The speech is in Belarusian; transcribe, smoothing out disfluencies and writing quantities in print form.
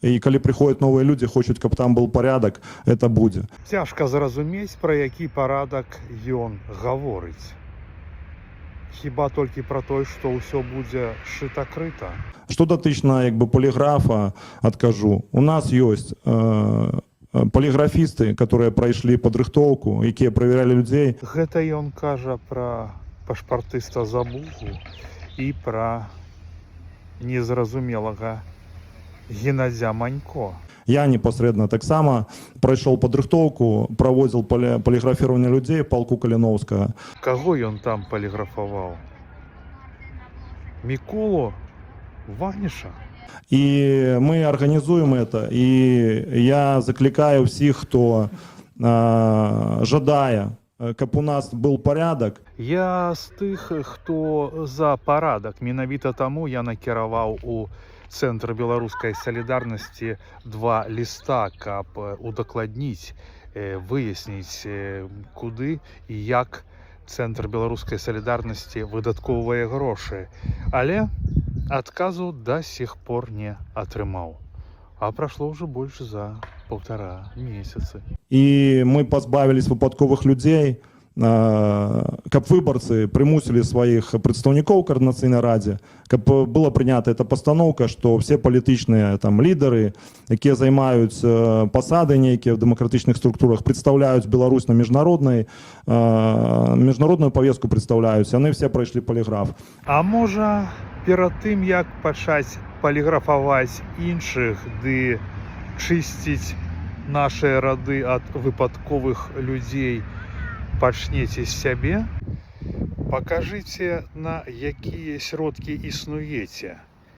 І коли приходять нові люди, хочуть, каб там був порядок, це буде. Цяжка зразумець, пра які парадак ён гаворыць. Хіба толькі пра той, што ўсё будзе шыта-крыта. Што датычна поліграфа, адкажу. У нас ёсць поліграфісты, которые прайшлі падрыхтоўку, якія правяралі людзей. Гэта ён кажа пра пашпартыста Забугу і пра незразумелага Геннадзя Манько. Я непасрэдна таксама прайшоў падрыхтоўку, праводзіл поліграфіраванне людзей палку Каліноўскага. Каго ён там поліграфаваў? Міколу Ваніша? І мы арганізуем это, і я заклікаю ўсіх, хто жадае, каб у нас быў парадак. Я з тых, хто за парадак. Менавіта таму я накіраваў у Цэнтр беларускай салідарнасці 2 ліста, каб удакладніць, выясніць, куды і як Цэнтр беларускай салідарнасці выдаткоўвае грошы. Але адказу да сих пор не атрымаў. А прайшло ўжо больш за 1,5 месяцы. І мы пазбавілись выпадковых людзей, каб выбарцы прымусілі сваіх прадстаўнікоў каардынацыйнай радзе, каб была прынята эта пастаноўка, што все палітычныя лідары, якія займаюць пасады нейкія в дэмакратычных структурах, прадстаўляюць Беларусь на міжнародную павестку прадстаўляюць, яны все прайшлі поліграф. А можа, перад тым, як пачаць паліграфаваць іншых ды чысціць нашыя рады ад выпадковых людзей, пачнеце з сябе, пакажыце, на якія сродкі існуеце.